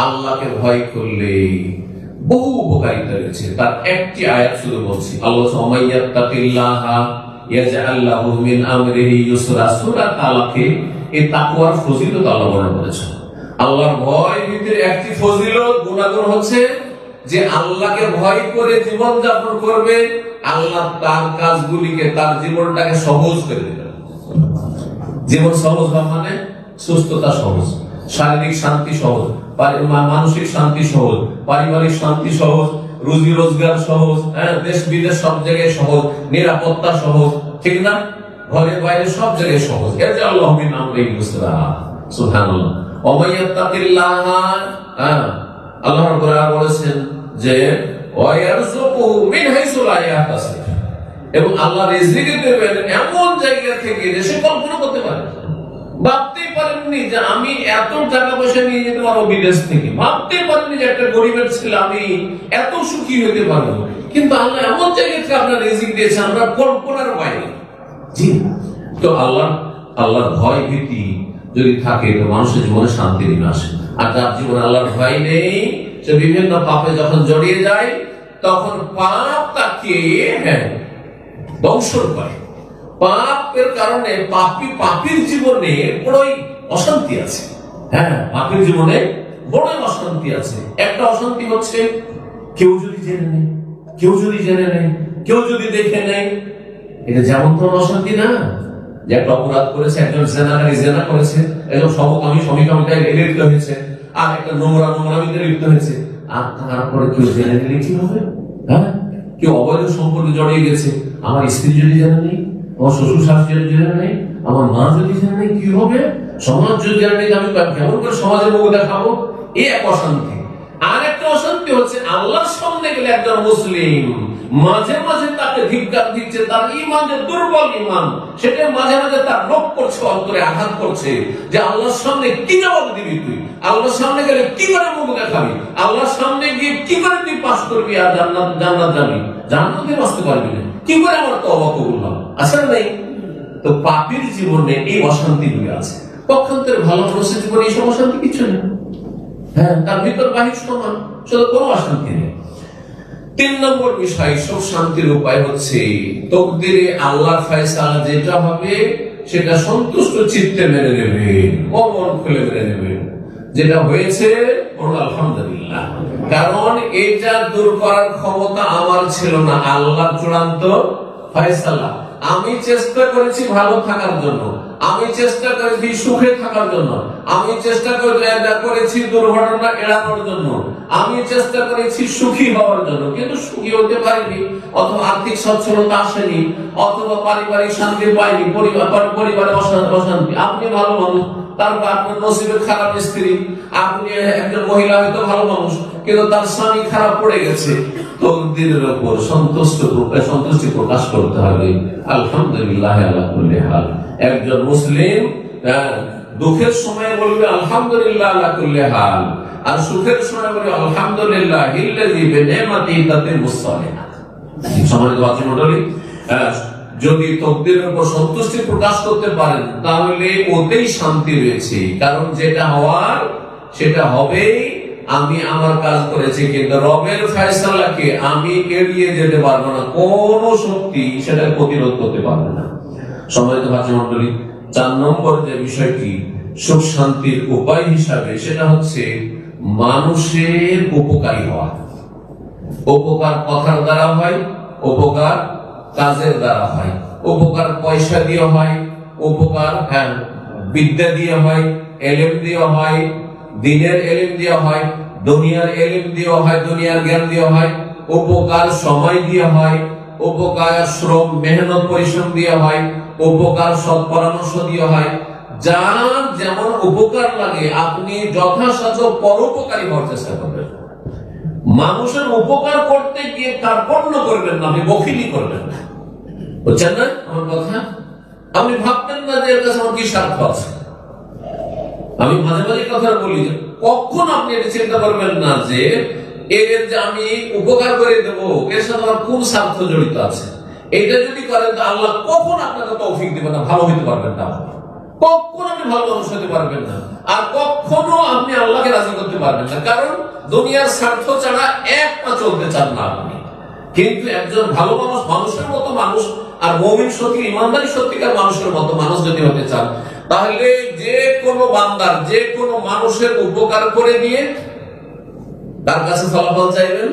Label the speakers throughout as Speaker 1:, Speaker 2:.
Speaker 1: আল্লাহকে ভয় করলে বহু উপকারিতা রয়েছে। তার একটি আয়াত শুধু বলছি, আল্লাহ ওয়ামাইয়াত্তাকিল্লাহা ইয়াজআল লাহু মিন আমরিহি ইউসরা। সূরা তালাকে এই তাকওয়ার ফজিলত আল্লাহ বর্ণনা করেছেন। আল্লাহর ভয় ভিতরে একটি ফজিলত গুণাগুণ হচ্ছে যে আল্লাহকে ভয় করে জীবন যাপন করবে, আল্লাহ তার কাজগুলিকে, তার জীবনটাকে সহজ করে দেবেন। জীবন সহজ মানে সুস্থতা সহজ, শারীরিক শান্তি সহজ, মানসিক শান্তি সহজ, পারিবারিক শান্তি সহজ, রুজি রোজগার সহজ, দেশ বিদেশ সব জায়গায় সহজ, নিরাপত্তা সহজ, ঠিক না? ঘরে বাইরে সব জায়গায় সহজ। এর যে আল্লাহ মিন আমরিহি ইউসরা, সুবহানাল্লাহ। ওয়ামাইয়াত্তাকিল্লাহা, আল্লাহ রাব্বুল আলামিন বলেছেন যে ওয়ায়ারযুকুহু মিন হাইসু লা ইয়াহতাসিব, এবং আল্লাহ রিজিক দেবেন এমন জায়গা থেকে যে সে কল্পনা করতে পারে না। ভাবতেই পারেননি যে আমি এত টাকা পয়সা নিয়ে যেতে পারবো বিদেশ থেকে, ভাবতেই পারেননি যে একটা গরিবের ছেলে আমি এত সুখী হতে পারবো, কিন্তু আল্লাহ এমন জায়গা থেকে আপনার রিজিক দিয়েছে আমরা কল্পনার বাইরে। জি, তো আল্লাহর ভয় ভীতি যদি থাকে তো মানুষের জীবনে শান্তি নেমে আসে। আর যার জীবনে আল্লাহর ভয় নেই, সে বিভিন্ন পাপে যখন জড়িয়ে যায় তখন পাপ তাকে দংশন করে। পাপের কারণে পাপীর জীবনে বড়ই অশান্তি আছে। পাপীর জীবনে বড়ই অশান্তি আছে। একটা অশান্তি হচ্ছে কেউ যদি জেনে নেয়, কেউ যদি জেনে নেয়, কেউ যদি দেখে নেয়। এটা যেমন তো অশান্তি না যে একটা অপরাধ করেছে, একজন জেনাকারী জেনা করেছে, একজন সমকামিতায় লিপ্ত হয়েছে, আর একটা নোংরামিতে লিপ্ত হয়েছে, আর তারপরে কেউ জেনে নিলে কি হবে? কেউ অবৈধ সম্পর্কে জড়িয়ে গেছে, আমার স্ত্রী যদি জেনে নেই, আমার শ্বশুর শাশুড়ি জেনে নেই, আমার মা যদি জেনে নেই কি হবে? সমাজ যদি জেনে নেই, আমি কেমন করে সমাজের মুখ দেখাবো? এই এক অশান্তি। আর একটা অশান্তি হচ্ছে আল্লাহর সামনে গেলে একজন মুসলিম মাঝে মাঝে তাকে ধিক্কার দিচ্ছে, তার ঈমান যে দুর্বল ঈমান, সেটা মাঝে মাঝে তার রোগ করছে, অন্তরে আঘাত করছে যে আল্লাহর সামনে কি জবাব দিবি তুই? আল্লাহর সামনে গেলে কি করে মুখ দেখাবি? আল্লাহর সামনে গিয়ে কি করে তুই পাস করবি আর জান্নাত যাবি? জান্নাতে বাঁচতে পারবি না, কি করে আমার তওবা কবুল হবে? আসলে নেই। তো পাপীর জীবনে এই অশান্তিগুলি আছে। পক্ষান্তরে ভালো মানুষের জীবনে এই অশান্তি কিছু নেই। তার ভিতর বাহির সমান, শুধু কোনো অশান্তি নেই। 3 নম্বর বিষয়, সব শান্তির উপায় হচ্ছে তকদিরে আল্লাহর ফয়সালা যেটা হবে সেটা সন্তুষ্ট চিত্তে মেনে নেবে, মন খুলে মেনে নেবে। যেটা হয়েছে আলহামদুলিল্লাহ, কারণ এটা দূর করার ক্ষমতা আমার ছিল না, আল্লাহর চূড়ান্ত ফয়সালা। আমি চেষ্টা করেছি ভালো থাকার জন্য, আমি চেষ্টা করেছি সুখে থাকার জন্য, আমি চেষ্টা করেছি দুর্ঘটনা এড়ানোর জন্য, আমি চেষ্টা করেছি সুখী হওয়ার জন্য, কিন্তু সুখী হতে পারিনি, অথবা আর্থিক সচ্ছলতা আসেনি, অথবা পারিবারিক শান্তি পাইনি, পরিবারে অশান্তি। আপনি ভালো মানুষ, তারপর আপনার নসিবে খারাপ স্ত্রী, আপনি একজন মহিলা হয়তো ভালো মানুষ, কিন্তু তার স্বামী খারাপ পড়ে গেছে। তকদিরের উপর সন্তুষ্টি প্রকাশ করতে হবে। আলহামদুলিল্লাহ আলা কুল্লি হাল। একজন মুসলিম দুঃখের সময় বলবে আলহামদুলিল্লাহ আলা কুল্লি হাল, আর সুখের সময় বলবে আলহামদুলিল্লাহ ইল্লাযী বিনি'মাতিহি তাতিম্মুস সালিহাত। সম্মানিত ভাই মণ্ডলী, যদি তকদিরের উপর সন্তুষ্টি প্রকাশ করতে পারেন তাহলে ওতেই শান্তি রয়েছে। কারণ যেটা হওয়ার সেটা হবেই। আমি আমার কাজ করেছি, কিন্তু রবের ফয়সালাকে আমি এড়িয়ে যেতে পারবো না, কোন শক্তি সেটা প্রতিরোধ করতে পারবে না। সম্মানিত ভাই মণ্ডলী, 4 নম্বর যে বিষয়টি সুখ শান্তির উপায় হিসাবে, সেটা হচ্ছে মানুষের উপকারী হওয়া। উপকার কথার দ্বারা হয়, উপকার কাজের দ্বারা হয়, উপকার পয়সা দিয়ে হয়, উপকার বিদ্যা দিয়ে হয়, এলেম দিয়ে হয়, দিনের এলেম দিয়ে হয়, দুনিয়ার এলেম দিয়ে হয়, দুনিয়ার জ্ঞান দিয়ে হয়, উপকার সময় দিয়ে হয়, উপকার শ্রম মেহনত পরিশ্রম দিয়ে হয়, উপকার সৎ পরামর্শ দিয়ে হয়। যার যেমন উপকার লাগে আপনি যথাসাধ্য পরোপকারী হওয়ার চেষ্টা করবেন। মানুষের উপকার করতে গিয়ে কার্পণ্য করবেন না, আপনি বখিলি করবেন না। বুঝছেন না আমার কথা? আপনি ভাববেন না যে এর কাছে আমার কি স্বার্থ আছে। আমি মাঝে মাঝে কথা বলি যে কখন আপনি এটা চিন্তা করবেন না যে এর যে আমি উপকার করে দেবো, এর সাথে আমার কোন স্বার্থ জড়িত আছে। এটা যদি করেন তো আল্লাহ কখন আপনাকে তৌফিক দিবেন না, ভালো হইতে পারবেন না, কখন আপনি ভালো মানুষ হতে পারবেন না, আর কখনো আপনি আল্লাহকে রাজি করতে পারবেন না, কারণ দুনিয়ার স্বার্থ ছাড়া এক পা চলতে চান না আপনি। কিন্তু একজন ভালো মানুষ, মানুষের মতো মানুষ, আর মুমিন সত্যি ইমানদারি সত্যিকার মানুষের মতো মানুষ যদি হতে চান, তাহলে যে কোনো বান্দার, যে কোনো মানুষের উপকার করে দিয়ে তার কাছে ফলাফল চাইবেন,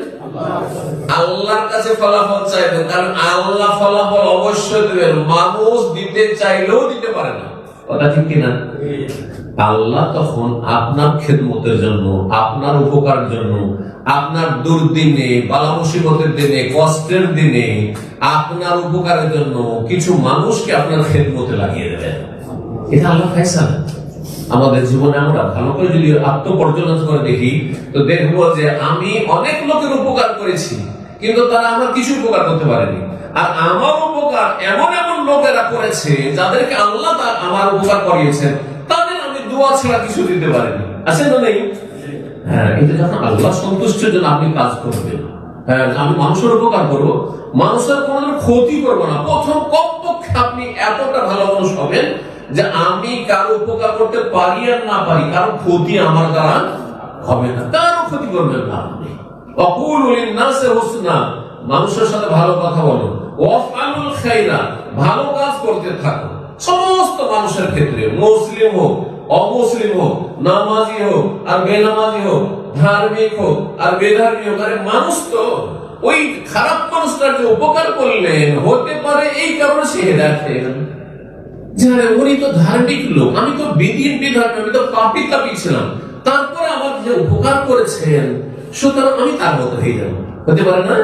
Speaker 1: আল্লাহর কাছে ফলাফল চাইবেন। কারণ আল্লাহ ফলাফল অবশ্যই দেবেন, মানুষ দিতে চাইলেও দিতে পারে না। কথা ঠিক কিনা? আল্লাহ তখন আপনার খেদমতের জন্য, আপনার উপকারের জন্য, আপনার দুর্দিনে, বালা মুসিবতের দিনে, কষ্টের দিনে আপনার উপকারের জন্য কিছু মানুষকে আপনার খেদমতে লাগিয়ে দেবেন। এটা আল্লাহ ফায়সালা। আমাদের জীবনে আমরা ভালো করে যদি আত্মপর্যালোচনা করে দেখি, তো দেখবো যে আমি অনেক লোকের উপকার করেছি, কিন্তু তারা আমার কিছু উপকার করতে পারেনি। আর আমার উপকার এমন এমন লোকেরা করেছে যাদেরকে আল্লাহ আমার উপকার করিয়েছেন, তাদের আমি দোয়া ছাড়া কিছু দিতে পারিনি। আছে না নেই? হ্যাঁ, এটা যখন আল্লাহ সন্তুষ্টির জন্য আপনি কাজ করবেন, হ্যাঁ, আমি মানুষের উপকার করবো, মানুষের কোন ক্ষতি করবো না। প্রথম কমপক্ষে আপনি এতটা ভালো মানুষ হবেন যে আমি কারো উপকার করতে পারি আর না পারি, কারো ক্ষতি আমার দ্বারা হবে না, কারো ক্ষতি করবেন না আপনি। ওয়াকুলু লিন-নাসি হুসনা, মানুষের সাথে ভালো কথা বলো। ওয়াফআলুল খায়রা, ভালো কাজ করতে থাকো সমস্ত মানুষের ক্ষেত্রে, মুসলিম হোক, অমুসলিম হোক, নামাজি হোক আর বেনামাজি হোক, ধার্মিক হোক আর বেধার্মিক হোক। আরে মানুষ তো ওই খারাপ মানুষটার যে উপকার করলেন, হতে পারে এই কারণে সে হেদায়েত পেয়ে গেল। উনি তো ধার্মিক লোক, আমি তো বেদিন বেধার্মিক, আমি তো পাপী তাপী ছিলাম, তারপরে আমার যে উপকার করেছেন, সুতরাং আমি তার মতো হয়ে যাব। হতে পারে না?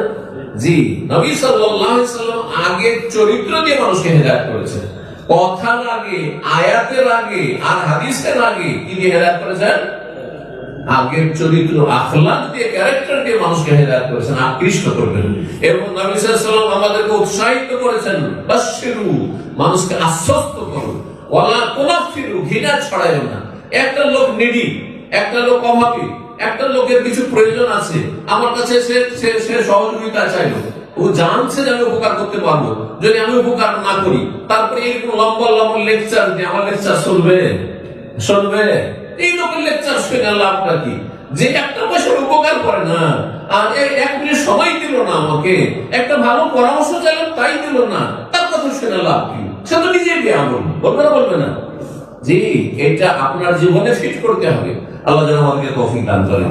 Speaker 1: জি, নবী সাল্লাল্লাহু আলাইহি ওয়াসাল্লাম আগে চরিত্র দিয়ে মানুষকে হেদায়েত করেছেন। কথার আগে, আয়াতের আগে আর হাদিসের আগে কি দিয়ে হেদায়েত করেছেন? আগের চরিত্র, আখলাক দিয়ে, ক্যারেক্টার দিয়ে মানুষকে হেদায়েত করেছেন, আকৃষ্ট করবেন। এবং নবী সাল্লাল্লাহু আলাইহি ওয়াসাল্লাম আমাদেরকে উৎসাহিত করেছেন, বাশশিরু, মানুষকে আশ্বস্ত করুন, ওয়ালা তুনাফিরু, ঘৃণা ছড়ায়ও না। একটা লোক নিডি, একটা লোক অভাবী, একটা লোকের কিছু প্রয়োজন আছে, আমার কাছে সে সহযোগিতা চাইলো, ও জানছে যে আমি উপকার করতে পারবো, যদি আমি উপকার না করি, তারপরে এরকম লম্বা লম্বা লেকচার দিয়ে আমার লেকচার শুনবে? এই লোকের লেকচার শুনে লাভটা কি? যে একটা পয়সার উপকার করে না, আর এক মিনিট সময় দিল না আমাকে, একটা ভালো পরামর্শ চাইলাম তাই দিল না, তার কথা শুনে লাভ কি? সে তো নিজেই বেআমল, বলবে না? জি, এটা আপনার জীবনে ফিট করতে হবে। আল্লাহ যেন আমাদেরকে তৌফিক দান করেন।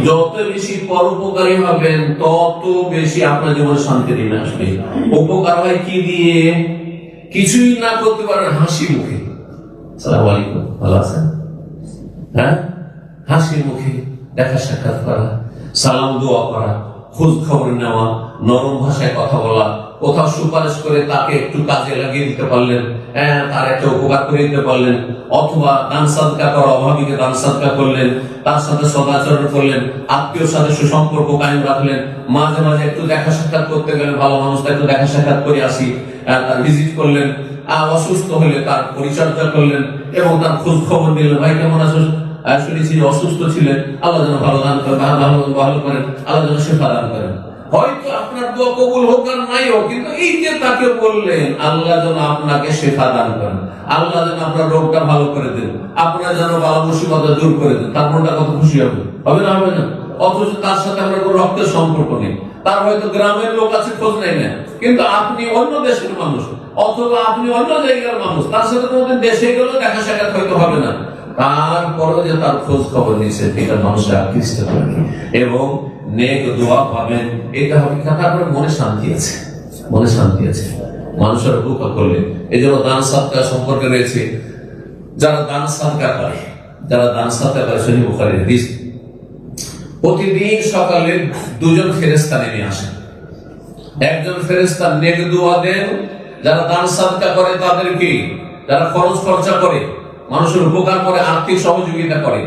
Speaker 1: যত বেশি পরোপকারী হবেন, তত বেশি আপনার জীবনে শান্তি নেমে আসবে। উপকার হয় কি দিয়ে? কিছুই না করতে পারেন হাসি মুখে। আসসালামু আলাইকুম, ভালো আছেন? হ্যাঁ, হাসি মুখে দেখা সাক্ষাৎ করা, সালাম দোয়া করা, খোঁজ খবর নেওয়া, নরম ভাষায় কথা বলা, কোথাও সুপারিশ করে তাকে একটু কাজে লাগিয়ে দিতে পারলেন, তার একটা উপকার করে দিতে পারলেন, অথবা দান সাদকা করা, অভাবীকে দান সাদকা করলেন, তার সাথে সদাচরণ করলেন, আত্মীয়র সাথে সুসম্পর্ক কায়েম রাখলেন, মাঝে মাঝে একটু দেখা সাক্ষাৎ করতে গেলেন, ভালো মানুষটা একটু দেখা সাক্ষাৎ করে আসি, তার ভিজিট করলেন, অসুস্থ হলে তার পরিচর্যা করলেন এবং তার খোঁজ খবর নিলেন, ভাই কেমন আছো, শুনেছি অসুস্থ ছিলেন, আল্লাহ যেন ভালো দান করেন, ভালো করেন, আল্লাহ যেন শেফা দান করেন। হয়তো আপনার দোয়া কবুল হোক আর নাই হোক, কিন্তু এই যে তাকে বললেন আল্লাহ যেন আপনাকে শেফা দান করেন, আল্লাহ যেন আপনার রোগটা ভালো করে দেন, আপনার যেন বালা মুসিবতটা দূর করে দেন, তার মনটা কত খুশি হবে? হবে না? হবে না? অথচ তার সাথে আপনার কোনো রক্তের সম্পর্ক নেই, তার হয়তো গ্রামের লোক আছে, খোঁজ নেই না, কিন্তু আপনি অন্য দেশের মানুষ অথবা আপনি অন্য জায়গার মানুষ, তার সাথে কোনোদিন দেশে গেলেও দেখা সাক্ষাৎ হয়তো হবে না, তারপরে যে তার খোঁজ খবর নিয়েছে, এটা মানুষের আকৃষ্ট করে এবং নেক দোয়া পাবেন, এটা হবে। তারপরে মনে শান্তি আছে, মনে শান্তি আছে মানুষের উপকার করলে। এই জন্য দান সাদকা সম্পর্কে রয়েছে, যারা দান সাদকা করে, সহিহ বুখারীর হাদিস, প্রতিদিন সকালে দুজন ফেরেশতা নেমে আসেন। একজন ফেরেশতা নেক দোয়া দেন যারা দান সাদকা করে তাদেরকে, যারা খরচ খরচা করে, মানুষের উপকার করে, আর্থিক সহযোগিতা করে।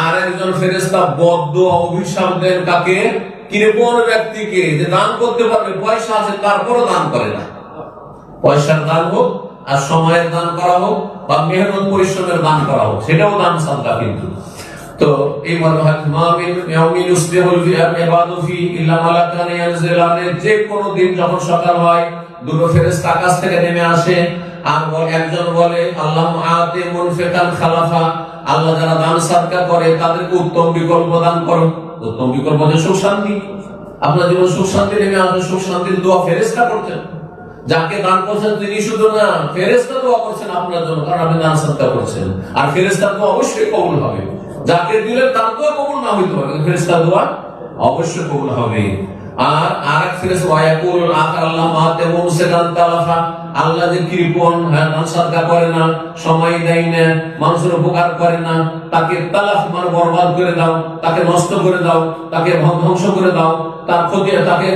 Speaker 1: আর একজন ফেরেশতা বদদোয়া, অভিশাপ দেন কাকে? কৃপণ ব্যক্তিকে, যে দান করতে পারবে, পয়সা আছে তারপরও দান করে না। পয়সার দান হোক আর সময়ের দান করা হোক বা মেহনত পরিশ্রমের দান করা হোক, সেটাও দান সাদকা। কিন্তু তো এই যে কোনো দিন যখন সকাল হয়, দুটো ফেরেশতা আকাশ থেকে নেমে আসে আর একজন বলে আল্লাহুম্মা আতি মুনফিকান খালাফা, আল্লাহ যারা দান সাদকা করে তাদেরকে উত্তম বিকল্প দান করো। উত্তম বিকল্প যে সুখ শান্তি, আপনার জীবন সুখ শান্তি নেমে আসবে। সুখ শান্তির দোয়া ফেরেশতা করছেন, যাকে দান করছেন তিনি শুধু না, ফেরেশতা দোয়া করছেন আপনার জন্য, কারণ আপনি দান সাদকা করছেন। আর ফেরেশতার দোয়া অবশ্যই কবুল হবে। যাকে দিলেন তার দোয়া কবুল না হইতে পারে, ফেরেশতার দোয়া অবশ্যই কবুল হবে। আর আরেক ফেরেশতা ওয়ায়াকুল আখার আল্লাহ মাতে মুমসিকান তালাফা, আল্লাহ যে কৃপণ, দান সাদকা করে না, সময় দেয় না, মানুষের উপকার করে না, তাকে তালাফ মানে বরবাদ করে দাও, তাকে নষ্ট করে দাও, তাকে ধ্বংস করে দাও, তার ক্ষতি, তাকে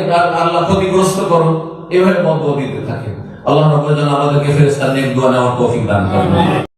Speaker 1: আল্লাহ ক্ষতিগ্রস্ত করো, এভাবে বদদোয়া দিতে থাকে। আল্লাহ রাব্বুল আলামিন আমাদেরকে ফেরেশতার নেক দোয়া নেওয়ার তৌফিক দান করুন।